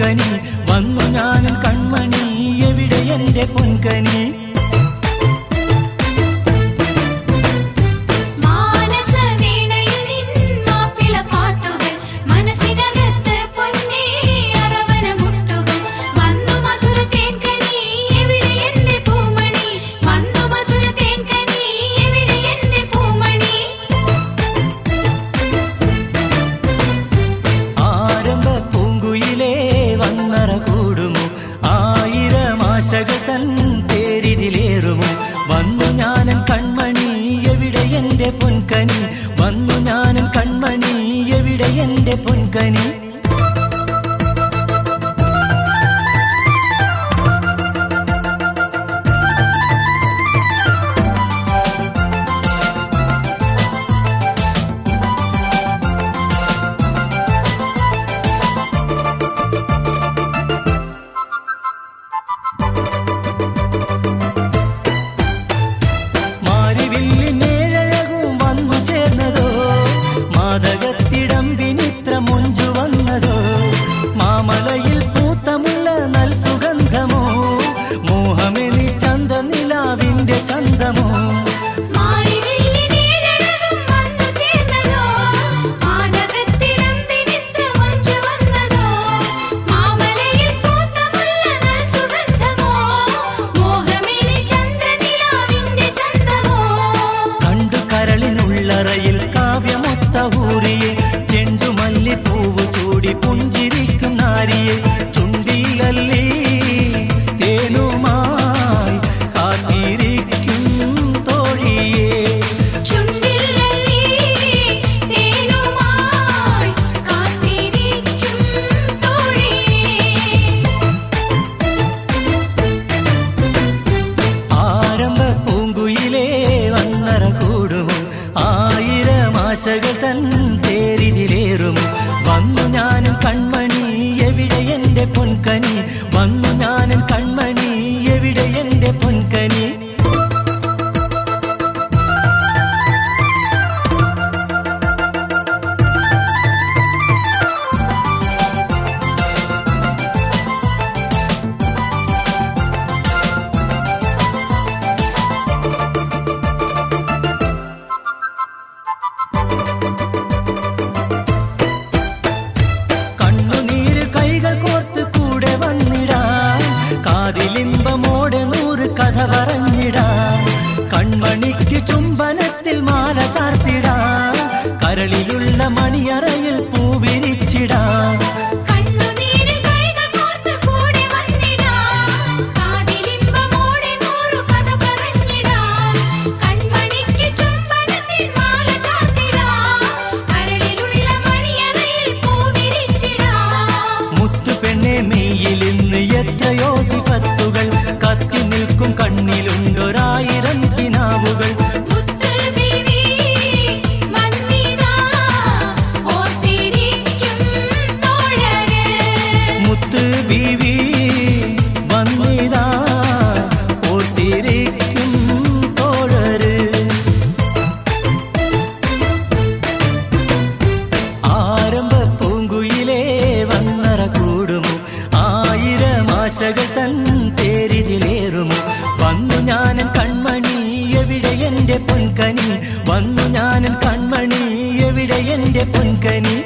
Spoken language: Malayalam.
പൊൻകനി വന്നു ഞാനും കൺമണി എവിടെ എന്റെ പൊൻകനി ആശകൾ തേരിതിലേറുമോ വന്നു ഞാനും കൺമണി എവിടെ എന്റെ പൊൻകനി വന്നു ഞാനും കൺമണി എവിടെ എന്റെ പൊൻകനി മാതകത്തിടമ്പിനിത്ര മൊഞ്ചു വന്നതോ മാമലയിൽ പൂത്തമുള്ള നൽ സുഗന്ധമോ മോഹമെനി ചന്ദ്രനിലാവിന്റെ ചന്തമോ കണ്ടു കരളിനുള്ളറയിൽ കാവ്യമൊത്ത ഊറിയെ ചെണ്ടുമല്ലിപ്പൂവ് ചൂടി പുഞ്ചിരിക്കും നാരിയെ ചുണ്ടിലല്ലി തേനുമായി കാത്തിരിക്കും തോഴിയെ ആരംഭ പൂങ്കുയിലേ വന്നറ കൂടുമോ ആയിരം ആശകൾ തേരിതിലേറുമോ വന്നു ഞാനും കൺമണി എവിടെ എന്റെ പൊൻകനി വന്നു ഞാനും കൺമണി എവിടെ എന്റെ പൊൻകനി കാതിലിമ്പമോടെ 100 കഥ പറഞ്ഞിടാം കൺമണിക്ക് ചുംബനത്തിൽ മാല ചാർത്തിടാം കരളിലുള്ള മണിയറയിൽ പൂവിരിച്ചിടാം മുത്തുപെണ്ണെ മെയ്യിലിന്ന് എത്രയോ സിഫത്തുകൾ കത്തി നിൽക്കും കണ്ണിലുണ്ടൊരായിരം കിനാവുകൾ മുത്ത് ബീവി വന്നിതാ ഓർത്തിരിക്കും തോഴര് ആരംഭ പൂങ്കുയിലേ വന്നറ കൂടുമോ ആയിരം ആശകൾ തേരിതിലേറുമോ വന്നു ഞാനും കൺമണി എവിടെ എന്റെ പൊൻകനി വന്നു ഞാനും കൺമണി എവിടെ എന്റെ പൊൻകനി